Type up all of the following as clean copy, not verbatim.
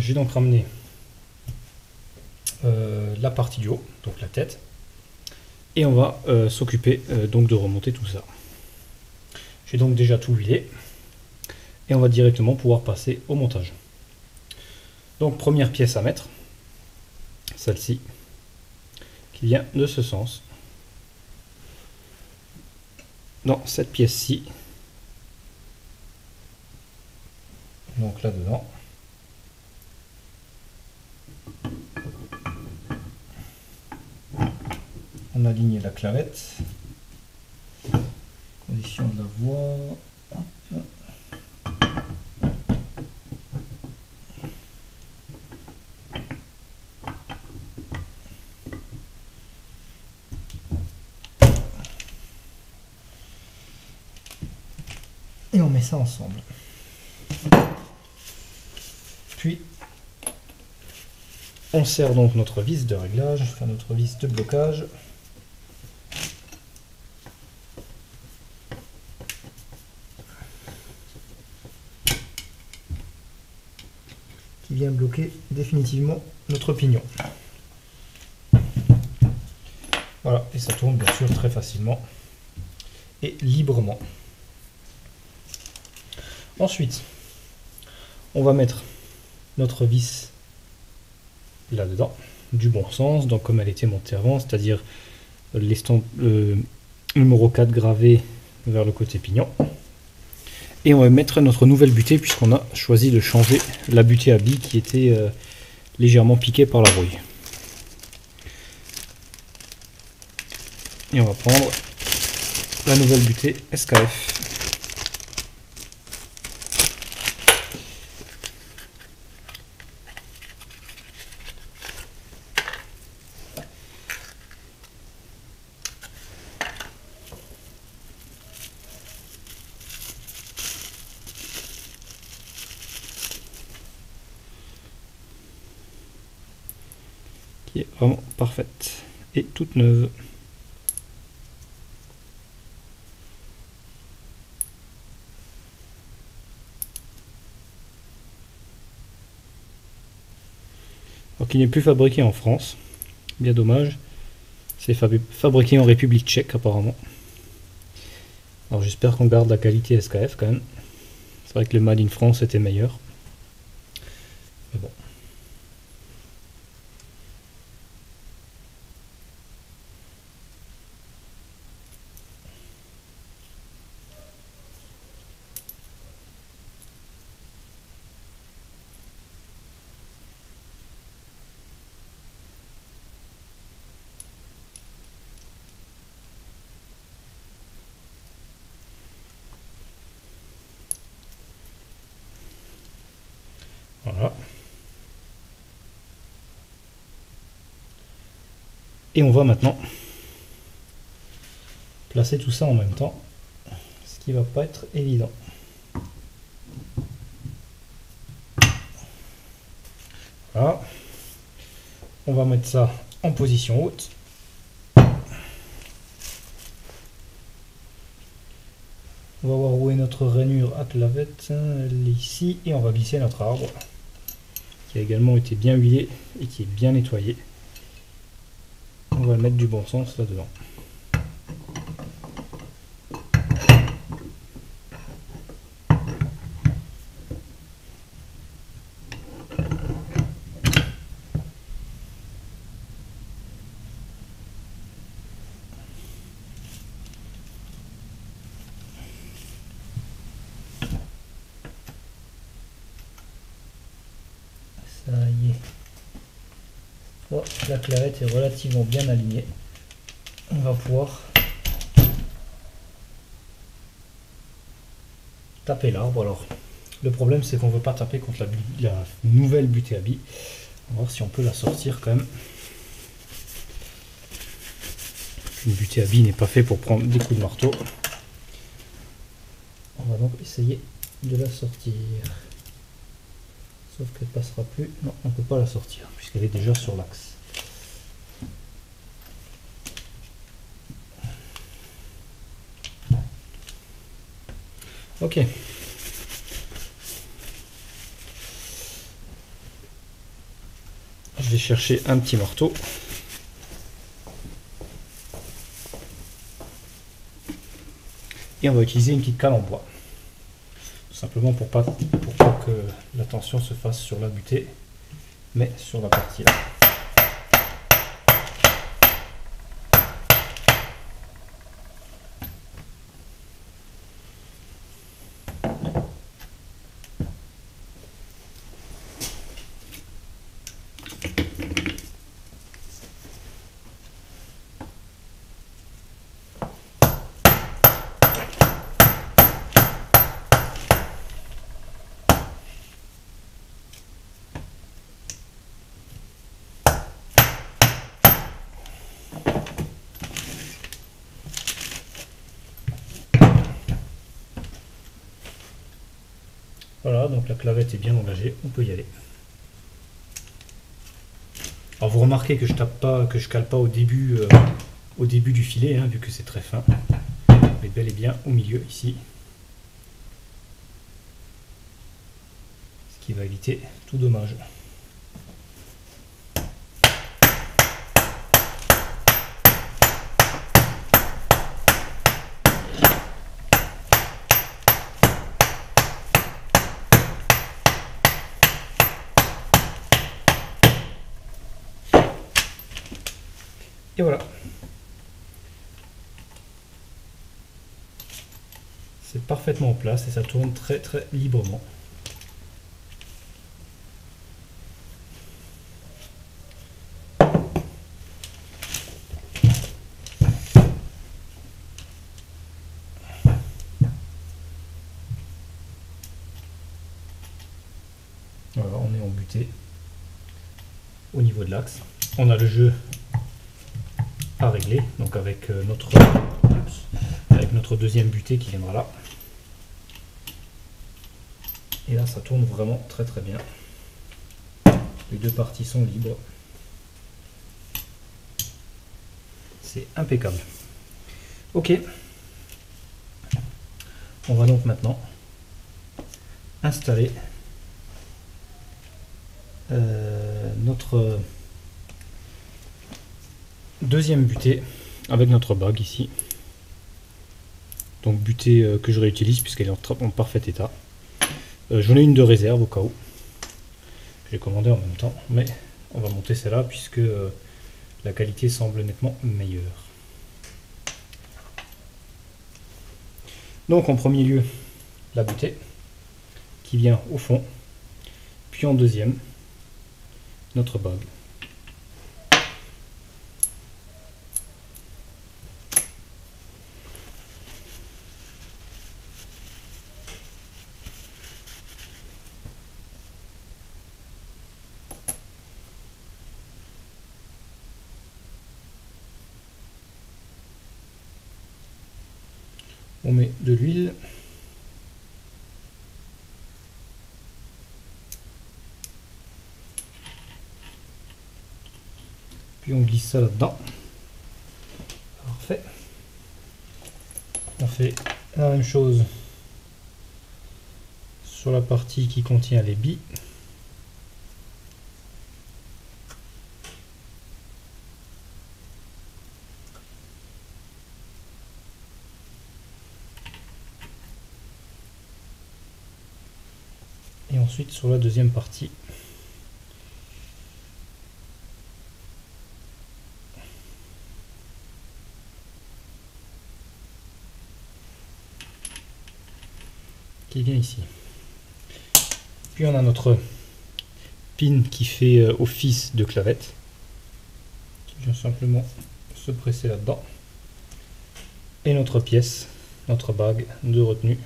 j'ai donc ramené la partie du haut, donc la tête, et on va s'occuper donc de remonter tout ça. J'ai donc déjà tout huilé et on va directement pouvoir passer au montage. Donc première pièce à mettre, celle-ci, qui vient de ce sens, dans cette pièce-ci, donc là-dedans. On aligne la clavette, condition de la voie. Hop. Et on met ça ensemble. Puis on serre donc notre vis de réglage, enfin notre vis de blocage. Qui vient bloquer définitivement notre pignon. Voilà, et ça tourne bien sûr très facilement et librement. Ensuite, on va mettre notre vis là-dedans, du bon sens, donc comme elle était montée avant, c'est-à-dire l'estampe numéro 4 gravé vers le côté pignon. Et on va mettre notre nouvelle butée puisqu'on a choisi de changer la butée à billes qui était légèrement piquée par la rouille. Et on va prendre la nouvelle butée SKF. Qui est vraiment parfaite et toute neuve. Alors qu'il n'est plus fabriqué en France, bien dommage. C'est fabriqué en République tchèque apparemment. Alors j'espère qu'on garde la qualité SKF quand même. C'est vrai que le Made in France était meilleur. Mais bon. Voilà. Et on va maintenant placer tout ça en même temps, ce qui va pas être évident. Voilà. On va mettre ça en position haute. On va voir où est notre rainure à clavette, elle est ici, et on va glisser notre arbre, qui a également été bien huilé et qui est bien nettoyé. On va le mettre du bon sens là-dedans. Ça y est. Oh, la clavette est relativement bien alignée. On va pouvoir taper l'arbre. Alors, le problème c'est qu'on ne veut pas taper contre la nouvelle butée à billes. On va voir si on peut la sortir quand même. Une butée à billes n'est pas fait pour prendre des coups de marteau. On va donc essayer de la sortir. Sauf qu'elle passera plus. Non, on ne peut pas la sortir puisqu'elle est déjà sur l'axe. Ok. je vais chercher un petit marteau. Et on va utiliser une petite cale en bois. Tout simplement pour pas que la tension se fasse sur la butée, mais sur la partie là. Voilà, donc la clavette est bien engagée, on peut y aller. Alors vous remarquez que je tape pas, que je cale pas au début du filet, hein, vu que c'est très fin, mais bel et bien au milieu ici, ce qui va éviter tout dommage. Et voilà. C'est parfaitement en place et ça tourne très très librement. Voilà, on est en butée au niveau de l'axe. On a le jeu à régler, donc avec notre deuxième butée qui viendra là. Et là ça tourne vraiment très très bien. Les deux parties sont libres. C'est impeccable. Ok. On va donc maintenant installer notre deuxième butée avec notre bague ici. Donc butée que je réutilise puisqu'elle est en parfait état. J'en ai une de réserve au cas où. J'ai commandé en même temps, mais on va monter celle-là puisque la qualité semble nettement meilleure. Donc en premier lieu, la butée qui vient au fond, puis en deuxième, notre bague. On met de l'huile. Puis on glisse ça là-dedans. Parfait. On fait la même chose sur la partie qui contient les billes. Et ensuite sur la deuxième partie. Qui vient ici. Puis on a notre pin qui fait office de clavette, qui vient simplement se presser là-dedans. Et notre pièce, notre bague de retenue.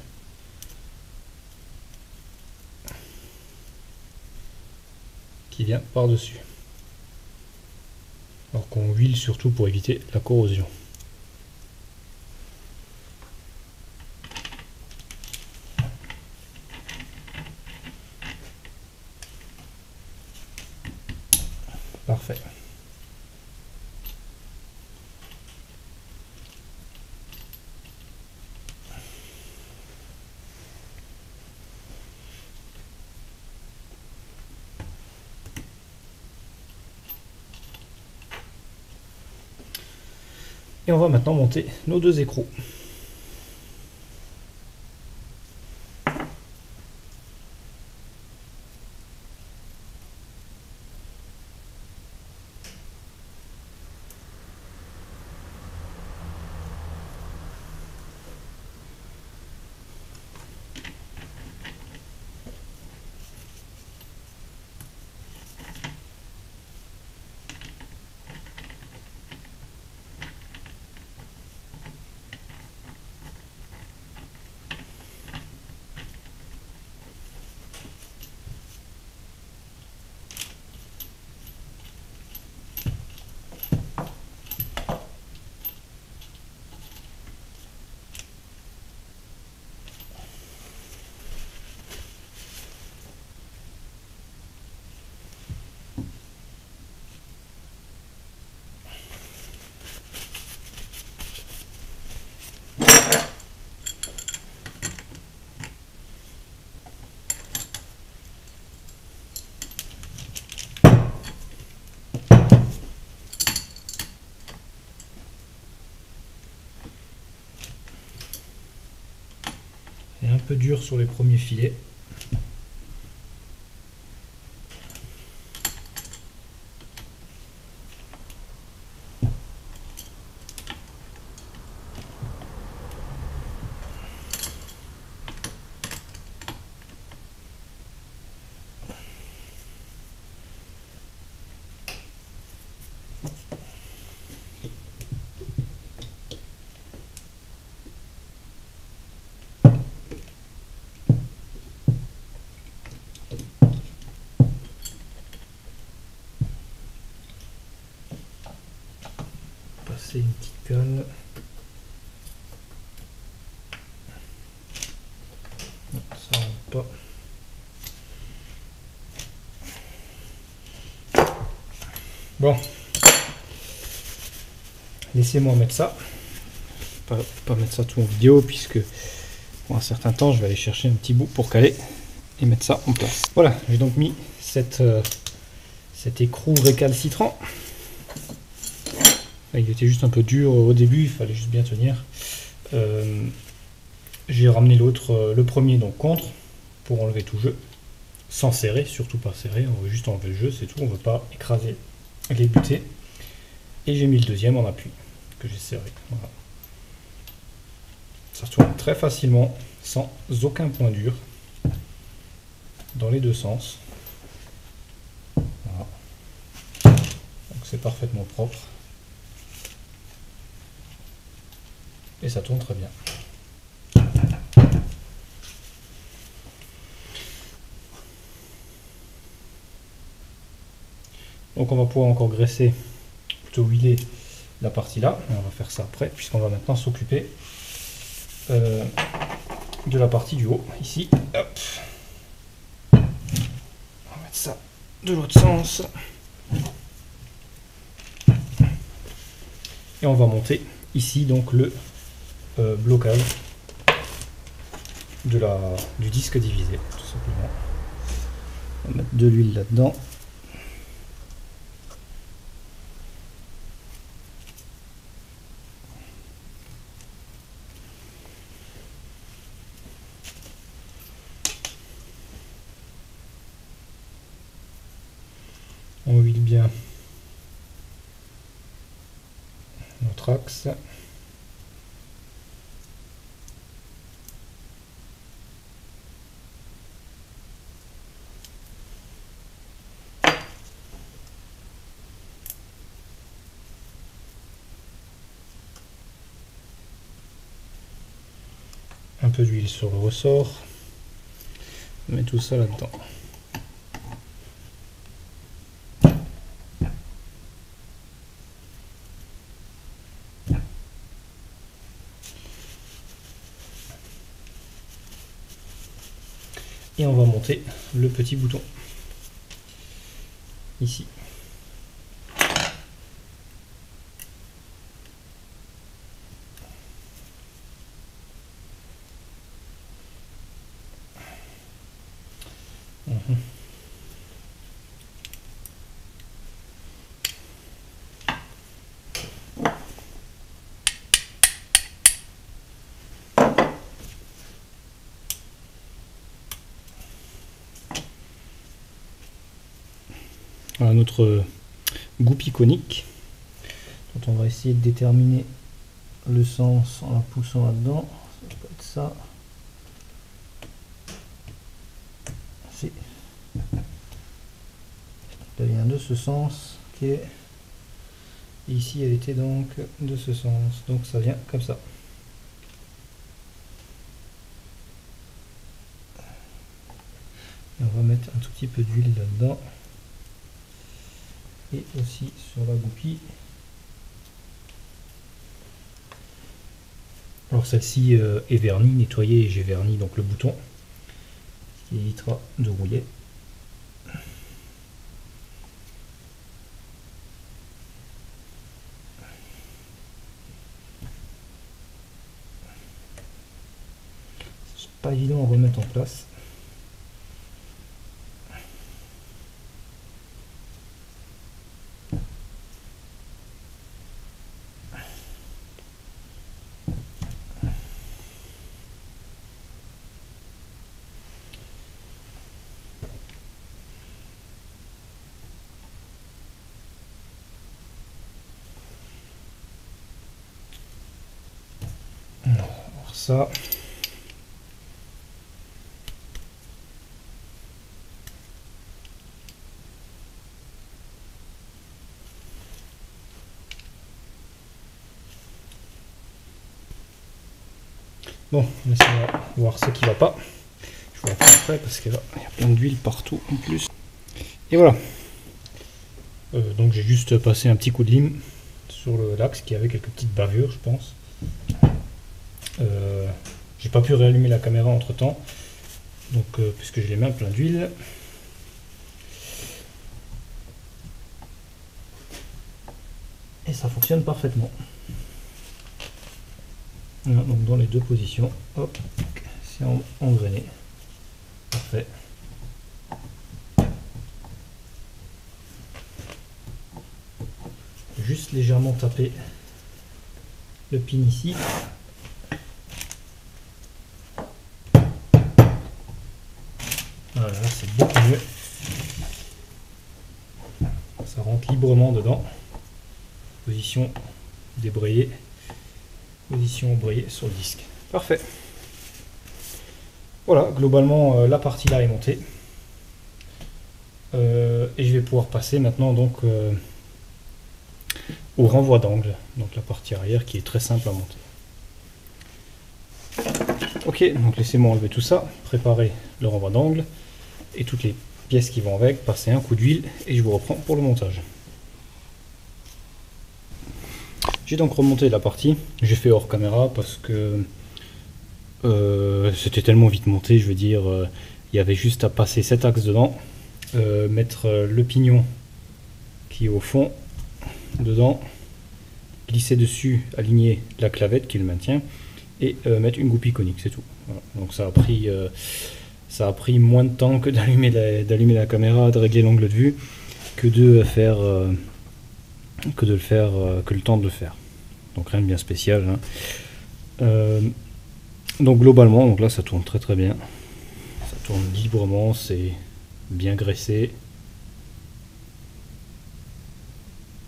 Qui vient par-dessus. Alors qu'on huile surtout pour éviter la corrosion. Parfait. Et on va maintenant monter nos deux écrous. C'est un peu dur sur les premiers filets. Passer une petite colle. Non, ça rentre pas. Bon, laissez-moi mettre ça. Pas mettre ça tout en vidéo puisque pour un certain temps je vais aller chercher un petit bout pour caler et mettre ça en place. Voilà, j'ai donc mis cet écrou récalcitrant. Il était juste un peu dur au début, il fallait juste bien tenir. J'ai ramené l'autre, le premier donc contre, pour enlever tout jeu, sans serrer, surtout pas serrer, on veut juste enlever le jeu, c'est tout, on ne veut pas écraser les butées. Et j'ai mis le deuxième en appui, que j'ai serré. Voilà. Ça se tourne très facilement, sans aucun point dur, dans les deux sens. Voilà. Donc c'est parfaitement propre. Et ça tourne très bien. Donc on va pouvoir encore graisser, plutôt huiler la partie là. Et on va faire ça après, puisqu'on va maintenant s'occuper de la partie du haut, ici. Hop. On va mettre ça de l'autre sens. Et on va monter ici donc le blocage du disque divisé, tout simplement. On va mettre de l'huile là-dedans. On huile bien notre axe. Un peu d'huile sur le ressort. On met tout ça là-dedans. Et on va monter le petit bouton ici. Voilà notre goupille conique, dont on va essayer de déterminer le sens en la poussant là-dedans. Ça peut être ça. Si. Elle vient de ce sens. Ok. Et ici, elle était donc de ce sens. Donc ça vient comme ça. Et on va mettre un tout petit peu d'huile là-dedans. Et aussi sur la goupille. Alors celle-ci est vernie, nettoyée, et j'ai verni donc le bouton, ce qui évitera de rouiller. C'est pas évident à remettre en place. Alors ça, bon, laissez-moi voir ce qui va pas. Je vous reprends après parce qu'il y a plein d'huile partout en plus. Et voilà. Donc j'ai juste passé un petit coup de lime sur l'axe qui avait quelques petites bavures, je pense. J'ai pas pu réallumer la caméra entre temps, donc puisque j'ai les mains pleines d'huile. Et ça fonctionne parfaitement. Voilà, donc dans les deux positions, hop, c'est engrainé. Parfait. Juste légèrement taper le pin ici. Voilà, c'est beaucoup mieux. Ça rentre librement dedans. Position débrayée. Position embrayée sur le disque. Parfait. Voilà, globalement la partie là est montée. Et je vais pouvoir passer maintenant donc au renvoi d'angle. Donc la partie arrière qui est très simple à monter. Ok, donc laissez-moi enlever tout ça, préparer le renvoi d'angle et toutes les pièces qui vont avec, passer un coup d'huile et je vous reprends pour le montage. J'ai donc remonté la partie, j'ai fait hors caméra parce que c'était tellement vite monté, je veux dire, il y avait juste à passer cet axe dedans, mettre le pignon qui est au fond dedans, glisser dessus, aligner la clavette qui le maintient et mettre une goupille conique, c'est tout. Voilà. Donc ça a pris moins de temps que d'allumer la caméra, de régler l'angle de vue, que de faire que le temps de le faire. Donc rien de bien spécial, hein. Donc globalement, donc là ça tourne très très bien, ça tourne librement, c'est bien graissé,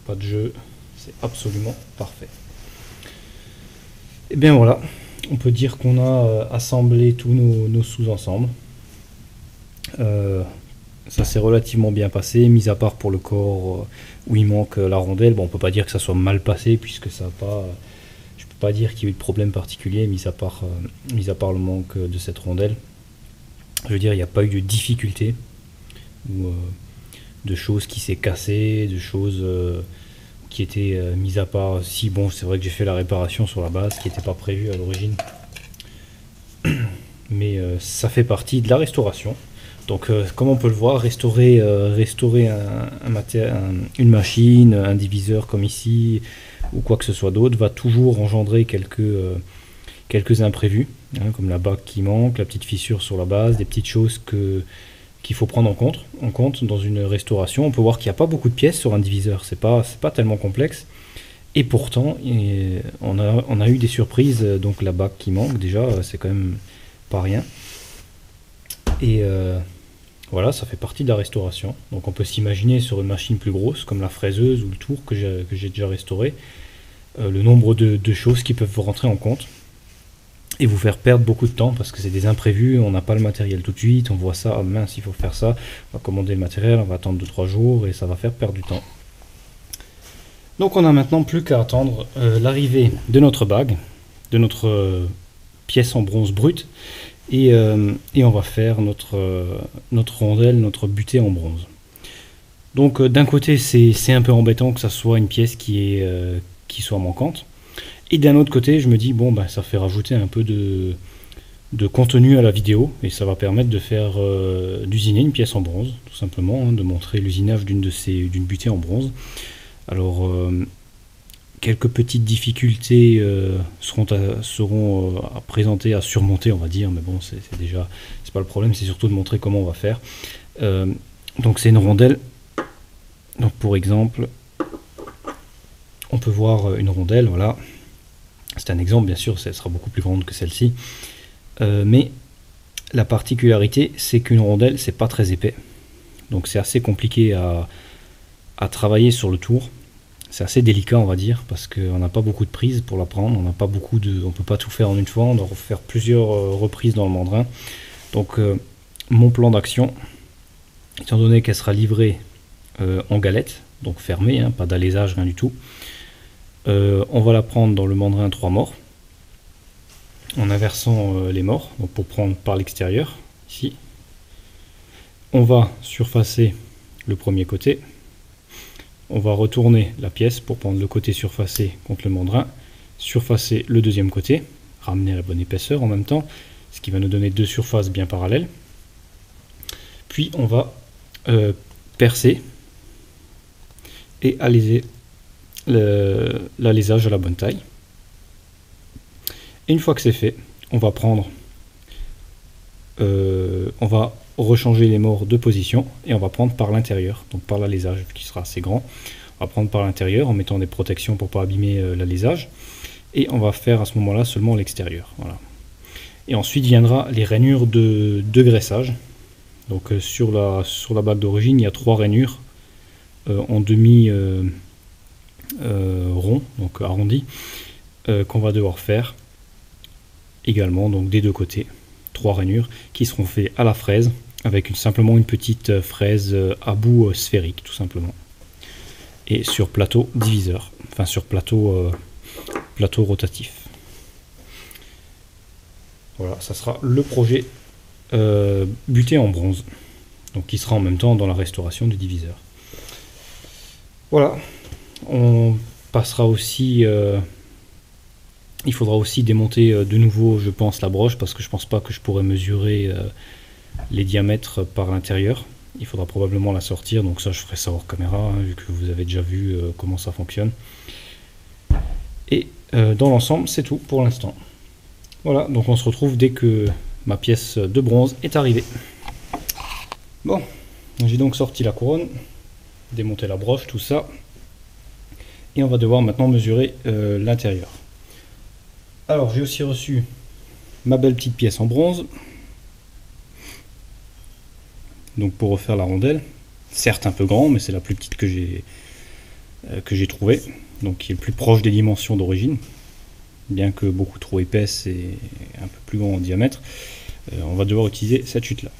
pas de jeu, c'est absolument parfait. Et bien voilà, on peut dire qu'on a assemblé tous nos sous-ensembles. Ça s'est relativement bien passé, mis à part pour le corps où il manque la rondelle. Bon, on peut pas dire que ça soit mal passé puisque ça n'a pas, je peux pas dire qu'il y a eu de problème particulier, mis à part le manque de cette rondelle. Je veux dire, il n'y a pas eu de difficulté ou de choses qui s'est cassées, de choses qui étaient mises à part. Si bon, c'est vrai que j'ai fait la réparation sur la base qui n'était pas prévue à l'origine, mais ça fait partie de la restauration. Donc comme on peut le voir, restaurer une machine, un diviseur comme ici, ou quoi que ce soit d'autre, va toujours engendrer quelques imprévus, hein, comme la bague qui manque, la petite fissure sur la base, des petites choses qu'il faut prendre en compte dans une restauration. On peut voir qu'il n'y a pas beaucoup de pièces sur un diviseur, c'est pas tellement complexe. Et pourtant, on a eu des surprises, donc la bague qui manque, déjà, c'est quand même pas rien. Et Voilà, ça fait partie de la restauration. Donc on peut s'imaginer sur une machine plus grosse, comme la fraiseuse ou le tour que j'ai déjà restauré, le nombre de choses qui peuvent vous rentrer en compte et vous faire perdre beaucoup de temps parce que c'est des imprévus, on n'a pas le matériel tout de suite, on voit ça, ah mince, il faut faire ça, on va commander le matériel, on va attendre 2-3 jours et ça va faire perdre du temps. Donc on n'a maintenant plus qu'à attendre l'arrivée de notre bague, de notre pièce en bronze brute, et on va faire notre rondelle, notre butée en bronze. Donc d'un côté c'est un peu embêtant que ça soit une pièce qui soit manquante, et d'un autre côté je me dis bon ben ça fait rajouter un peu de contenu à la vidéo, et ça va permettre de faire d'usiner une pièce en bronze, tout simplement, hein, de montrer l'usinage d'une butée en bronze. Alors quelques petites difficultés seront à présenter, à surmonter, on va dire, mais bon, c'est pas le problème, c'est surtout de montrer comment on va faire. Donc c'est une rondelle. Donc pour exemple, on peut voir une rondelle, voilà. C'est un exemple, bien sûr, elle sera beaucoup plus grande que celle-ci. Mais la particularité, c'est qu'une rondelle, c'est pas très épais. Donc c'est assez compliqué à travailler sur le tour. C'est assez délicat, on va dire, parce qu'on n'a pas beaucoup de prises pour la prendre, on peut pas tout faire en une fois, on doit faire plusieurs reprises dans le mandrin. Donc mon plan d'action, étant donné qu'elle sera livrée en galette, donc fermée, hein, pas d'alésage, rien du tout, on va la prendre dans le mandrin 3 morts, en inversant les morts, donc pour prendre par l'extérieur, ici. On va surfacer le premier côté. On va retourner la pièce pour prendre le côté surfacé contre le mandrin, surfacer le deuxième côté, ramener la bonne épaisseur en même temps, ce qui va nous donner deux surfaces bien parallèles. Puis on va percer et aliser l'alésage à la bonne taille. Et une fois que c'est fait, on va prendre, on va rechanger les morts de position et on va prendre par l'intérieur, donc par l'alésage qui sera assez grand. On va prendre par l'intérieur en mettant des protections pour pas abîmer l'alésage, et on va faire à ce moment-là seulement l'extérieur. Voilà. Et ensuite viendra les rainures de graissage. Donc sur la bague d'origine, il y a 3 rainures en demi rond, donc arrondi, qu'on va devoir faire également, donc des deux côtés. 3 rainures qui seront faites à la fraise avec simplement une petite fraise à bout sphérique, tout simplement, et sur plateau diviseur, enfin sur plateau rotatif. Voilà, ça sera le projet buté en bronze, donc qui sera en même temps dans la restauration du diviseur. Voilà, on passera aussi il faudra aussi démonter de nouveau, je pense, la broche, parce que je pense pas que je pourrais mesurer les diamètres par l'intérieur. Il faudra probablement la sortir, donc ça je ferai ça hors caméra, hein, vu que vous avez déjà vu comment ça fonctionne. Et dans l'ensemble, c'est tout pour l'instant. Voilà, donc on se retrouve dès que ma pièce de bronze est arrivée. Bon, j'ai donc sorti la couronne, démonté la broche, tout ça. Et on va devoir maintenant mesurer l'intérieur. Alors j'ai aussi reçu ma belle petite pièce en bronze, donc pour refaire la rondelle, certes un peu grand, mais c'est la plus petite que j'ai trouvée, donc qui est le plus proche des dimensions d'origine, bien que beaucoup trop épaisse et un peu plus grand en diamètre. On va devoir utiliser cette chute là.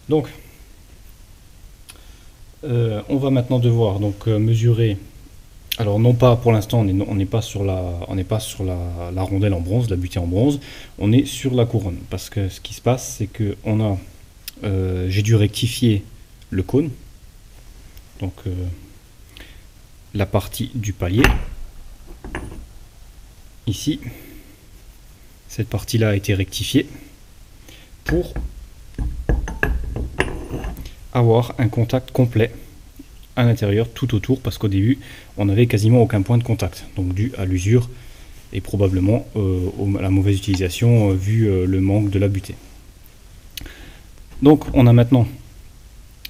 Donc on va maintenant devoir donc mesurer. Alors non pas pour l'instant, on n'est pas sur la rondelle en bronze, la butée en bronze, on est sur la couronne, parce que ce qui se passe, c'est que j'ai dû rectifier le cône, donc la partie du palier, ici, cette partie-là a été rectifiée pour avoir un contact complet à l'intérieur tout autour, parce qu'au début on n'avait quasiment aucun point de contact, donc dû à l'usure et probablement à la mauvaise utilisation vu le manque de la butée. Donc on a maintenant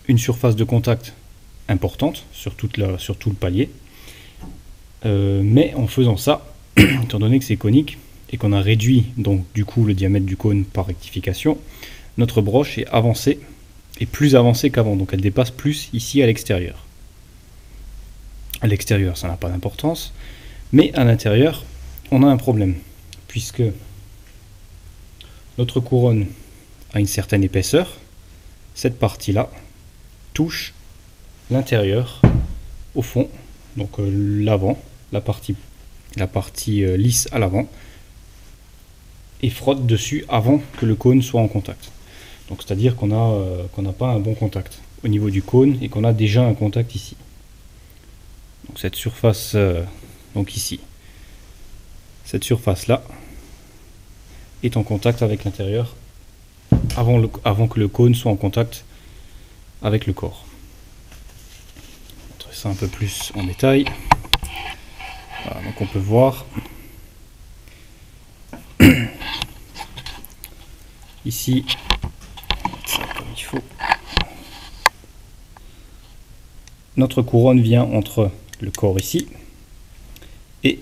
une surface de contact importante sur tout le palier, mais en faisant ça, étant donné que c'est conique et qu'on a réduit donc du coup le diamètre du cône par rectification, notre broche est avancée, est plus avancée qu'avant, donc elle dépasse plus ici à l'extérieur. À l'extérieur, ça n'a pas d'importance, mais à l'intérieur, on a un problème, puisque notre couronne a une certaine épaisseur, cette partie-là touche l'intérieur au fond, donc l'avant, la partie lisse à l'avant, et frotte dessus avant que le cône soit en contact. Donc c'est-à-dire qu'on n'a pas un bon contact au niveau du cône et qu'on a déjà un contact ici. Donc cette surface, donc ici, cette surface-là est en contact avec l'intérieur avant que le cône soit en contact avec le corps. Je vais montrer ça un peu plus en détail. Voilà, donc on peut voir ici, ça comme il faut. Notre couronne vient entre le corps ici et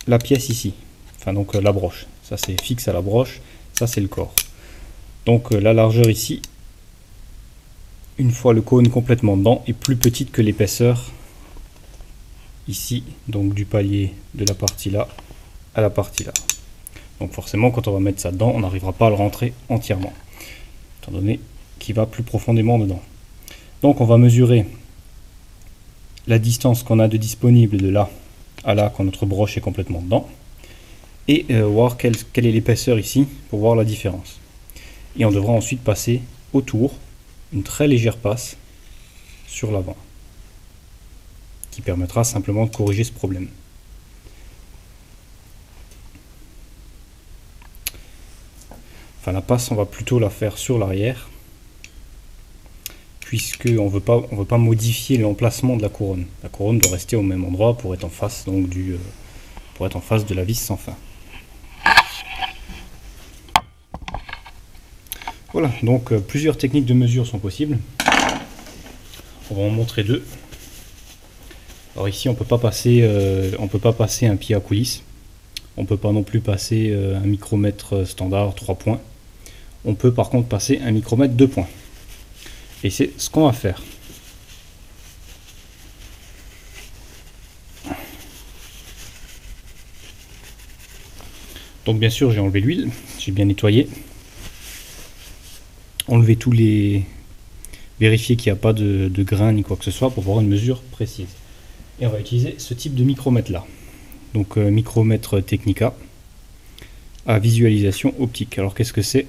la pièce ici, enfin donc la broche. Ça c'est fixe à la broche, ça c'est le corps. Donc la largeur ici, une fois le cône complètement dedans, est plus petite que l'épaisseur ici, donc du palier de la partie là à la partie là. Donc forcément quand on va mettre ça dedans, on n'arrivera pas à le rentrer entièrement, étant donné qu'il va plus profondément dedans. Donc on va mesurer la distance qu'on a de disponible de là à là quand notre broche est complètement dedans, et voir quelle est l'épaisseur ici pour voir la différence. Et on devra ensuite passer autour une très légère passe sur l'avant, qui permettra simplement de corriger ce problème. Enfin la passe, on va plutôt la faire sur l'arrière, puisqu'on veut pas modifier l'emplacement de la couronne. La couronne doit rester au même endroit pour être en face donc pour être en face de la vis sans fin. Voilà, donc plusieurs techniques de mesure sont possibles. On va en montrer deux. Alors ici on peut pas passer un pied à coulisse. On peut pas non plus passer un micromètre standard 3 points. On peut par contre passer un micromètre 2 points. Et c'est ce qu'on va faire. Donc bien sûr j'ai enlevé l'huile, j'ai bien nettoyé. Enlever tous les... Vérifier qu'il n'y a pas de grains ni quoi que ce soit pour avoir une mesure précise. Et on va utiliser ce type de micromètre là. Donc micromètre Technica à visualisation optique. Alors qu'est-ce que c'est?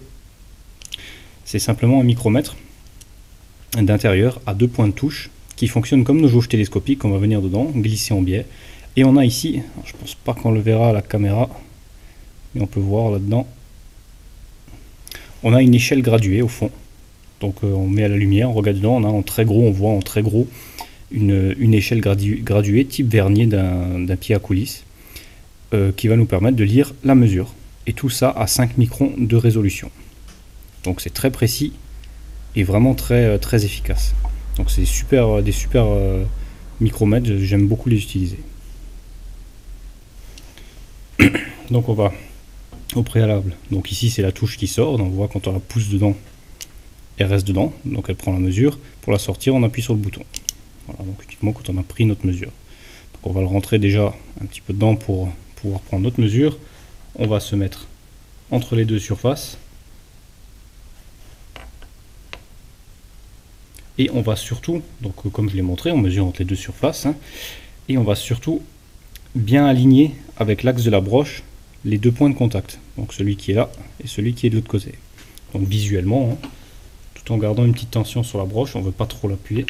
C'est simplement un micromètre d'intérieur à 2 points de touche qui fonctionne comme nos jauges télescopiques. On va venir dedans, glisser en biais. Et on a ici, je pense pas qu'on le verra à la caméra, mais on peut voir là-dedans, on a une échelle graduée au fond. Donc on met à la lumière, on regarde dedans, on a en très gros, on voit en très gros une échelle graduée type vernier d'un pied à coulisse qui va nous permettre de lire la mesure. Et tout ça à 5 microns de résolution. Donc c'est très précis et vraiment très efficace. Donc c'est des super micromètres, j'aime beaucoup les utiliser. Donc on va au préalable. Donc ici c'est la touche qui sort, donc on voit quand on la pousse dedans, elle reste dedans, donc elle prend la mesure. Pour la sortir, on appuie sur le bouton. Voilà, donc uniquement quand on a pris notre mesure. Donc on va le rentrer déjà un petit peu dedans pour pouvoir prendre notre mesure. On va se mettre entre les deux surfaces. Et on va surtout, donc comme je l'ai montré, on mesure entre les deux surfaces, hein, et on va surtout bien aligner avec l'axe de la broche les deux points de contact, donc celui qui est là et celui qui est de l'autre côté. Donc visuellement, hein, tout en gardant une petite tension sur la broche, on ne veut pas trop l'appuyer.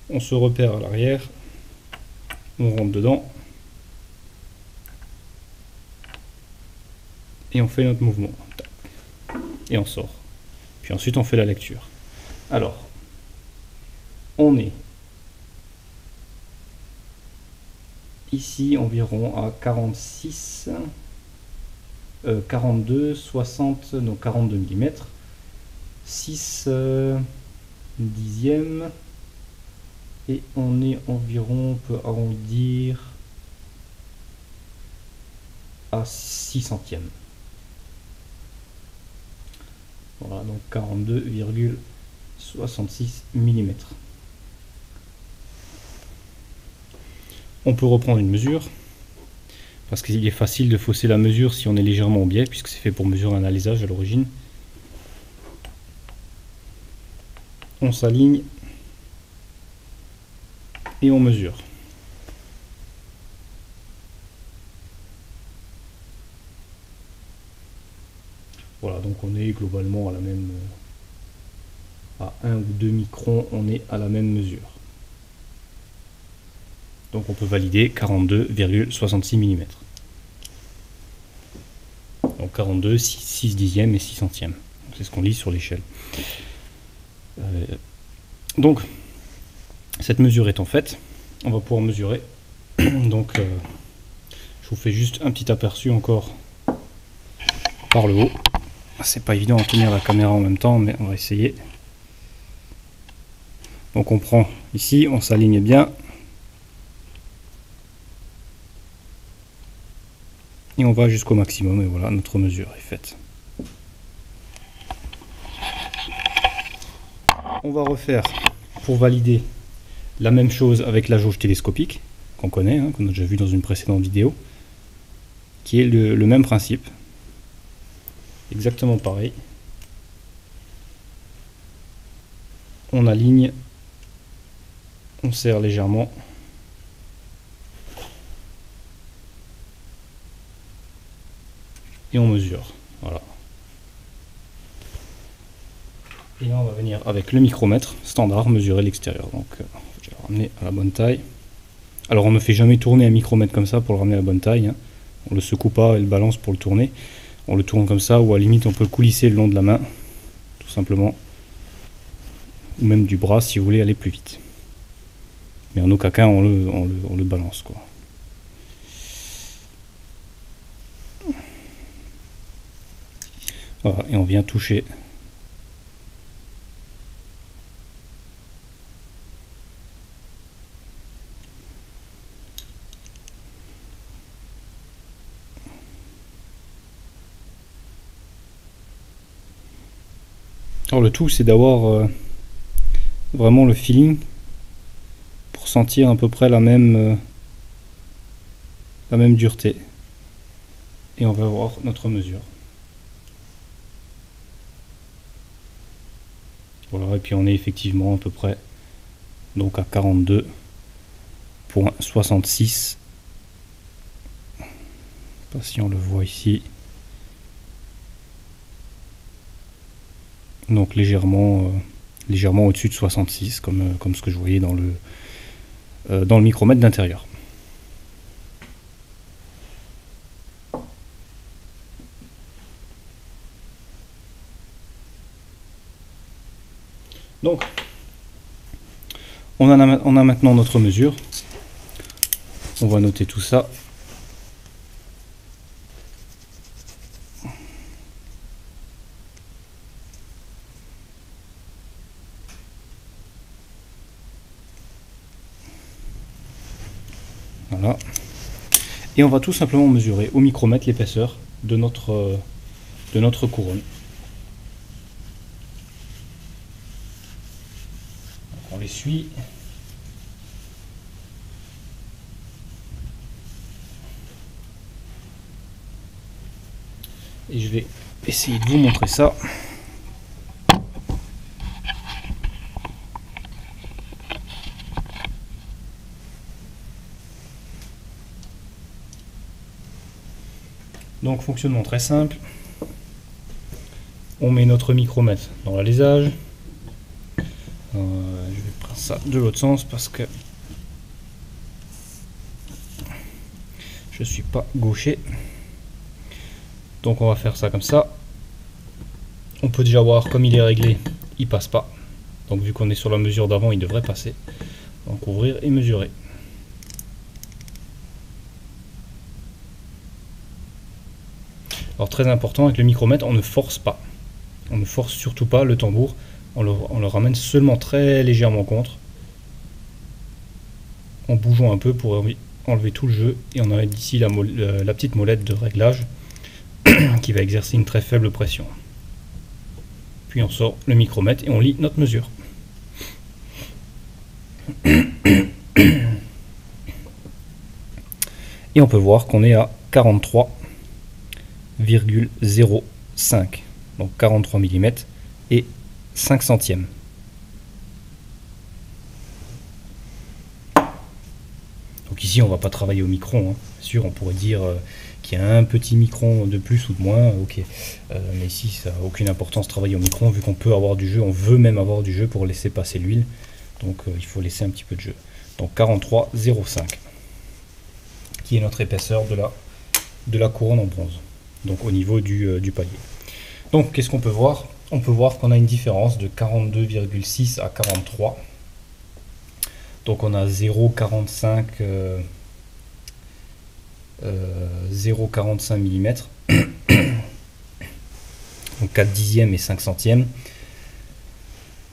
On se repère à l'arrière, on rentre dedans, et on fait notre mouvement, et on sort. Puis ensuite on fait la lecture. Alors, on est ici environ à 46, 42, 60, donc 42 mm, 6 dixièmes, et on est environ, on peut arrondir à 6 centièmes. Voilà, donc 42,66 mm. On peut reprendre une mesure, parce qu'il est facile de fausser la mesure si on est légèrement au biais, puisque c'est fait pour mesurer un alésage à l'origine. On s'aligne et on mesure. Voilà, donc on est globalement à la même, à 1 ou 2 microns, on est à la même mesure. Donc on peut valider 42,66 mm. Donc 42, 6 dixièmes et 6 centièmes. C'est ce qu'on lit sur l'échelle. Donc, cette mesure étant faite, on va pouvoir mesurer. Donc, je vous fais juste un petit aperçu encore par le haut. C'est pas évident de tenir la caméra en même temps, mais on va essayer. Donc on prend ici, on s'aligne bien. Et on va jusqu'au maximum, et voilà, notre mesure est faite. On va refaire, pour valider, la même chose avec la jauge télescopique, qu'on connaît, qu'on a déjà vu dans une précédente vidéo, qui est le même principe. Exactement pareil. On aligne, on serre légèrement. Et on mesure. Voilà. Et là on va venir avec le micromètre standard mesurer l'extérieur. Donc je vais le ramener à la bonne taille. Alors on ne fait jamais tourner un micromètre comme ça pour le ramener à la bonne taille. On le secoue pas et le balance pour le tourner. On le tourne comme ça, ou à la limite on peut le coulisser le long de la main, tout simplement. Ou même du bras si vous voulez aller plus vite. Mais en aucun cas on le balance, quoi. Voilà, et on vient toucher. Alors le tout c'est d'avoir vraiment le feeling pour sentir à peu près la même dureté. Et on va voir notre mesure. Voilà, et puis on est effectivement à peu près donc à 42,66. Pas si on le voit ici. Donc légèrement au-dessus de 66, comme ce que je voyais dans le micromètre d'intérieur. Donc, on a maintenant notre mesure. On va noter tout ça. Voilà. Et on va tout simplement mesurer au micromètre l'épaisseur de notre couronne. On l'essuie. Et je vais essayer de vous montrer ça. Donc fonctionnement très simple. On met notre micromètre dans l'alésage. Je vais prendre ça de l'autre sens parce que je suis pas gaucher. Donc on va faire ça comme ça. On peut déjà voir comme il est réglé, il passe pas. Donc vu qu'on est sur la mesure d'avant, il devrait passer. Donc ouvrir et mesurer. Alors très important, avec le micromètre, on ne force pas. On ne force surtout pas le tambour. On le ramène seulement très légèrement contre. En bougeant un peu pour enlever tout le jeu. Et on a ici la petite molette de réglage qui va exercer une très faible pression. Puis on sort le micromètre et on lit notre mesure. Et on peut voir qu'on est à 43,05, donc 43 mm et 5 centièmes. Donc ici on va pas travailler au micron, hein. Bien sûr on pourrait dire qu'il y a un petit micron de plus ou de moins, ok, mais ici ça n'a aucune importance de travailler au micron vu qu'on peut avoir du jeu, on veut même avoir du jeu pour laisser passer l'huile, donc il faut laisser un petit peu de jeu. Donc 43,05 qui est notre épaisseur de la couronne en bronze, donc au niveau du palier. Donc qu'est-ce qu'on peut voir? On peut voir qu'on a une différence de 42,6 à 43. Donc on a 0,45 mm, donc 4 dixièmes et 5 centièmes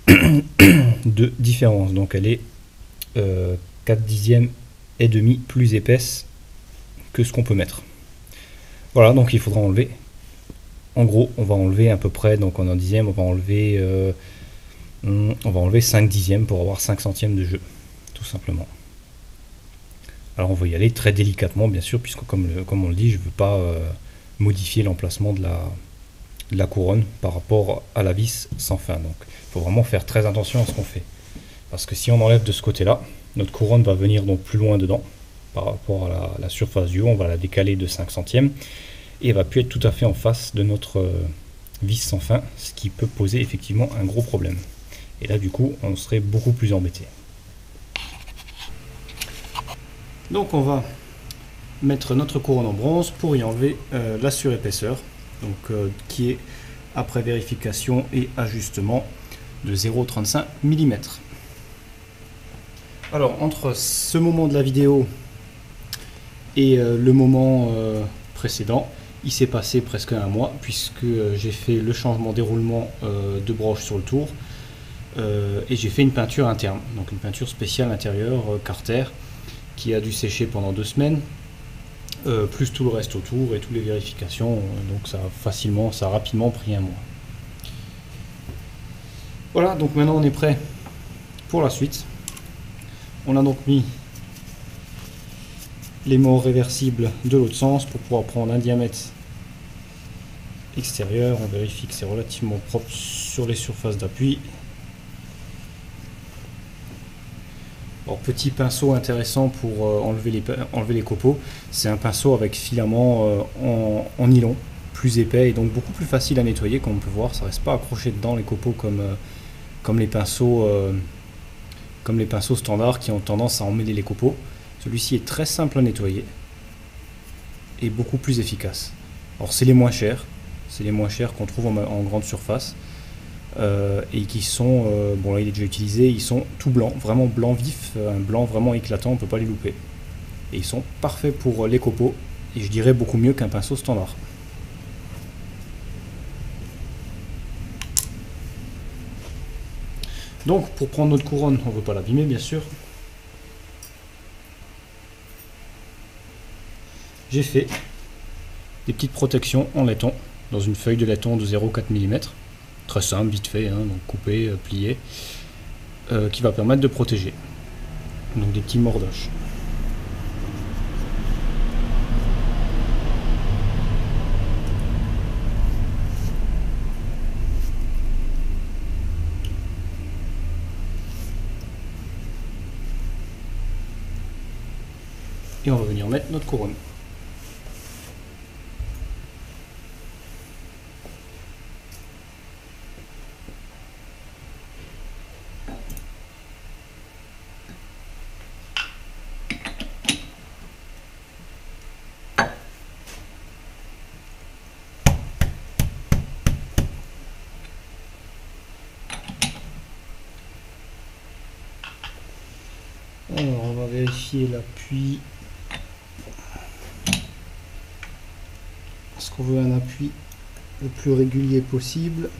de différence. Donc elle est 4 dixièmes et demi plus épaisse que ce qu'on peut mettre. Voilà, donc il faudra enlever. En gros, on va enlever à peu près, donc en un dixième, on va enlever 5 dixièmes pour avoir 5 centièmes de jeu, tout simplement. Alors on va y aller très délicatement, bien sûr, puisque comme on le dit, je ne veux pas modifier l'emplacement de la couronne par rapport à la vis sans fin. Donc il faut vraiment faire très attention à ce qu'on fait. Parce que si on enlève de ce côté-là, notre couronne va venir donc plus loin dedans par rapport à la surface du haut, on va la décaler de 5 centièmes. Et elle va plus être tout à fait en face de notre vis sans fin, ce qui peut poser effectivement un gros problème. Et là du coup on serait beaucoup plus embêté. Donc on va mettre notre couronne en bronze pour y enlever la surépaisseur, donc qui est après vérification et ajustement de 0,35 mm. Alors entre ce moment de la vidéo et le moment précédent, il s'est passé presque un mois puisque j'ai fait le changement déroulement de broche sur le tour et j'ai fait une peinture interne, donc une peinture spéciale intérieure Carter qui a dû sécher pendant 2 semaines, plus tout le reste autour et toutes les vérifications, donc ça a rapidement pris un mois. Voilà, donc maintenant on est prêt pour la suite. On a donc mis les morts réversibles de l'autre sens pour pouvoir prendre un diamètre extérieur. On vérifie que c'est relativement propre sur les surfaces d'appui. Alors, petit pinceau intéressant pour enlever les copeaux, c'est un pinceau avec filament en nylon, plus épais et donc beaucoup plus facile à nettoyer. Comme on peut voir, ça ne reste pas accroché dedans les copeaux comme les pinceaux standards qui ont tendance à emmêler les copeaux. Celui-ci est très simple à nettoyer et beaucoup plus efficace. Alors c'est les moins chers qu'on trouve en grande surface et qui sont, bon là il est déjà utilisé, ils sont tout blancs, vraiment blanc vif, un blanc vraiment éclatant, on ne peut pas les louper. Et ils sont parfaits pour les copeaux et je dirais beaucoup mieux qu'un pinceau standard. Donc pour prendre notre couronne, on ne veut pas l'abîmer bien sûr. J'ai fait des petites protections en laiton, dans une feuille de laiton de 0,4 mm, très simple, vite fait, hein, donc coupé, plié, qui va permettre de protéger. Donc des petits mordoches. Et on va venir mettre notre couronne. Alors on va vérifier l'appui. Parce qu'on veut un appui le plus régulier possible.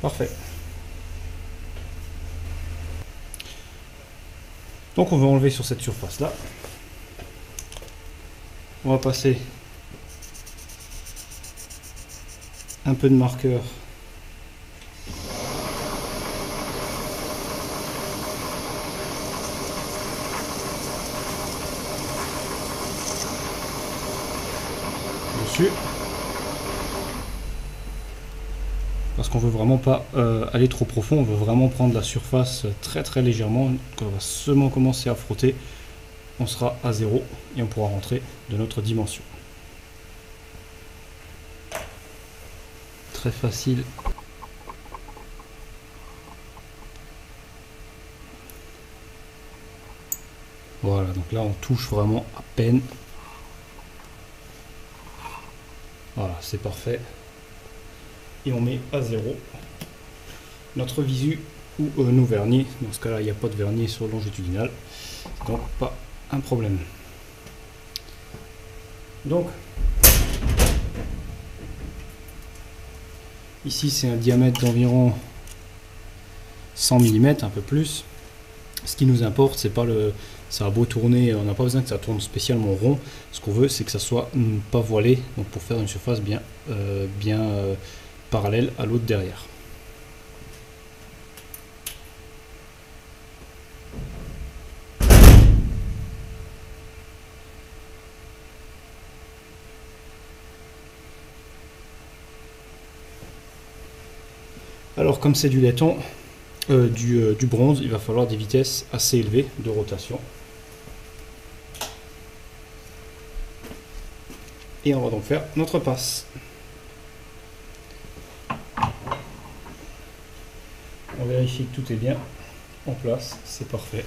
Parfait. Donc on va enlever sur cette surface là. On va passer un peu de marqueur dessus. Parce qu'on veut vraiment pas aller trop profond, on veut vraiment prendre la surface très légèrement. Quand on va seulement commencer à frotter, on sera à 0 et on pourra rentrer de notre dimension. Très facile. Voilà, donc là on touche vraiment à peine. Voilà, c'est parfait. Et on met à 0 notre visu ou nos vernis. Dans ce cas-là, il n'y a pas de vernis sur longitudinal, donc pas un problème. Donc, ici c'est un diamètre d'environ 100 mm, un peu plus. Ce qui nous importe, c'est pas le... Ça a beau tourner, on n'a pas besoin que ça tourne spécialement rond. Ce qu'on veut, c'est que ça soit pas voilé, donc pour faire une surface bien, parallèle à l'autre derrière. Alors comme c'est du laiton, du bronze, il va falloir des vitesses assez élevées de rotation. Et on va donc faire notre passe. On vérifie que tout est bien en place, c'est parfait.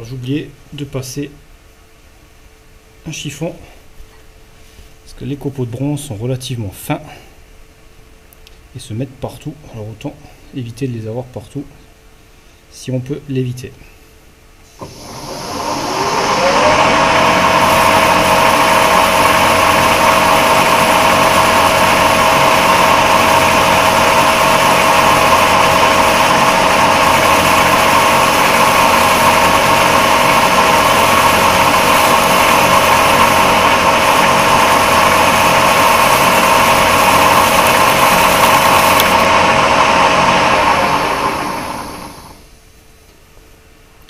J'ai oublié de passer un chiffon parce que les copeaux de bronze sont relativement fins et se mettent partout. Alors autant éviter de les avoir partout si on peut l'éviter.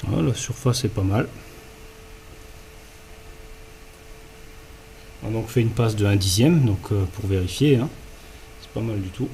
Voilà, la surface est pas mal. On a donc fait une passe de 1/10, donc pour vérifier, hein, c'est pas mal du tout.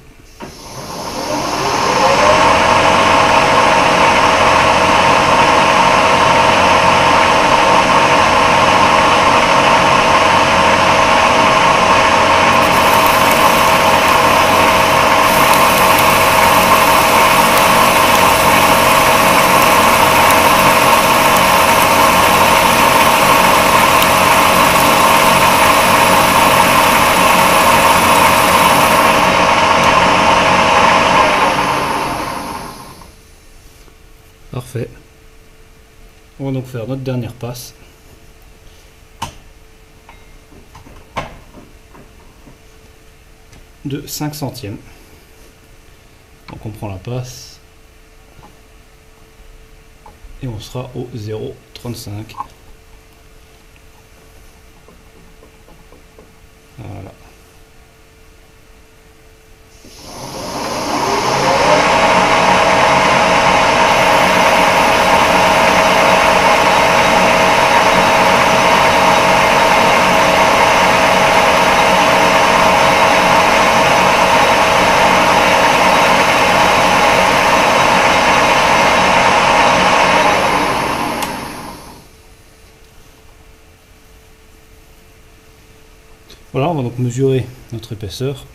Parfait. On va donc faire notre dernière passe. De 5 centièmes. Donc on prend la passe. Et on sera au 0,35. Voilà. Voilà, on va donc mesurer notre épaisseur.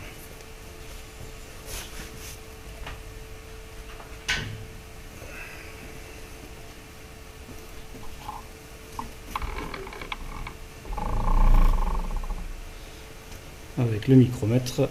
le micromètre.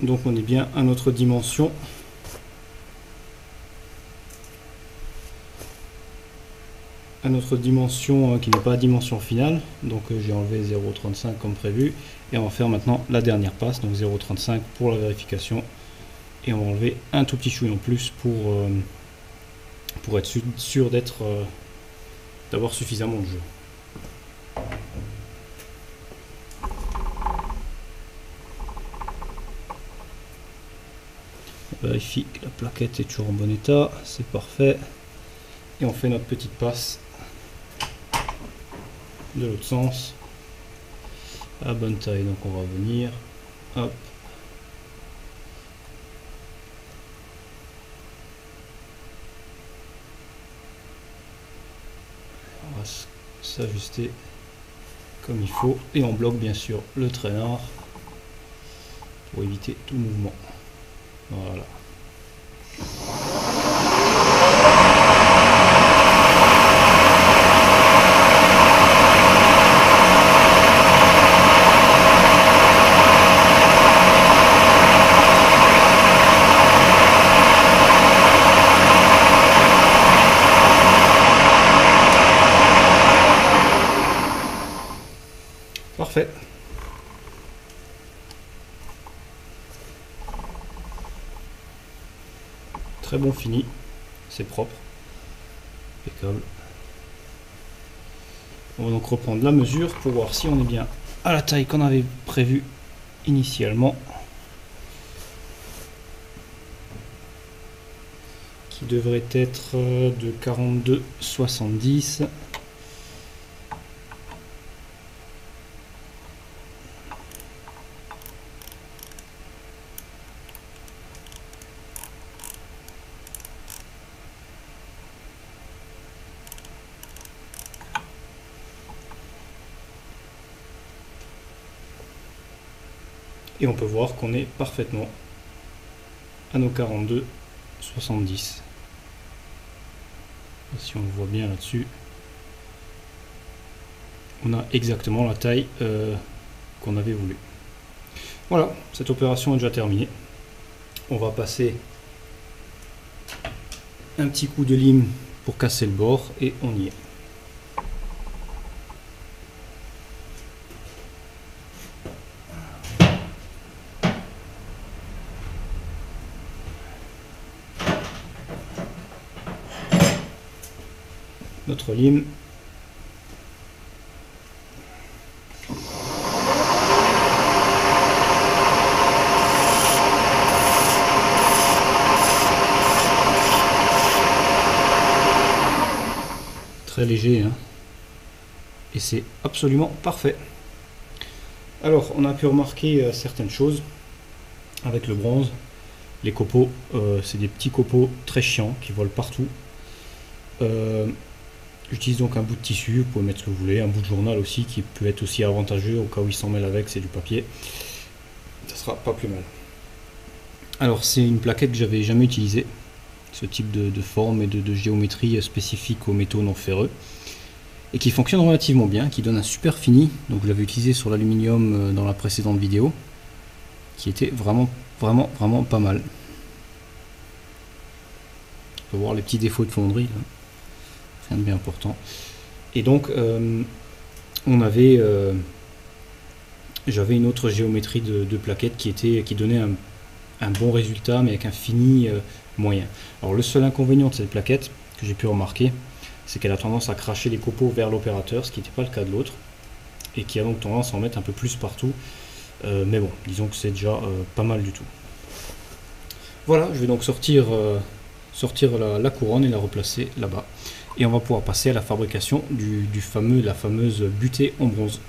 Donc on est bien à notre dimension. À notre dimension qui n'est pas la dimension finale. Donc j'ai enlevé 0,35 comme prévu. Et on va faire maintenant la dernière passe. Donc 0,35 pour la vérification. Et on va enlever un tout petit chouïa en plus pour être sûr d'avoir suffisamment de jeu. On vérifie que la plaquette est toujours en bon état, c'est parfait. Et on fait notre petite passe de l'autre sens à bonne taille. Donc on va venir, hop. On va s'ajuster comme il faut et on bloque bien sûr le traînard pour éviter tout mouvement. Voilà. Parfait. Très bon fini, c'est propre, impeccable. On va donc reprendre la mesure pour voir si on est bien à la taille qu'on avait prévu initialement, qui devrait être de 42,70. Et on peut voir qu'on est parfaitement à nos 42,70. Si on le voit bien là-dessus, on a exactement la taille qu'on avait voulu. Voilà, cette opération est déjà terminée. On va passer un petit coup de lime pour casser le bord et on y est. Notre lime. Très léger, hein, et c'est absolument parfait. Alors on a pu remarquer certaines choses avec le bronze. Les copeaux, c'est des petits copeaux très chiants qui volent partout. J'utilise donc un bout de tissu, vous pouvez mettre ce que vous voulez, un bout de journal aussi qui peut être aussi avantageux au cas où il s'en mêle avec, c'est du papier. Ça sera pas plus mal. Alors c'est une plaquette que j'avais jamais utilisée, ce type de forme et de géométrie spécifique aux métaux non ferreux, et qui fonctionne relativement bien, qui donne un super fini. Donc je l'avais utilisé sur l'aluminium dans la précédente vidéo, qui était vraiment pas mal. On peut voir les petits défauts de fonderie là. Rien de bien important. Et donc j'avais une autre géométrie de plaquette qui donnait un bon résultat mais avec un fini moyen. Alors le seul inconvénient de cette plaquette que j'ai pu remarquer, c'est qu'elle a tendance à cracher les copeaux vers l'opérateur, ce qui n'était pas le cas de l'autre, et qui a donc tendance à en mettre un peu plus partout. Mais bon, disons que c'est déjà pas mal du tout. Voilà, je vais donc sortir la couronne et la replacer là-bas. Et on va pouvoir passer à la fabrication la fameuse butée en bronze.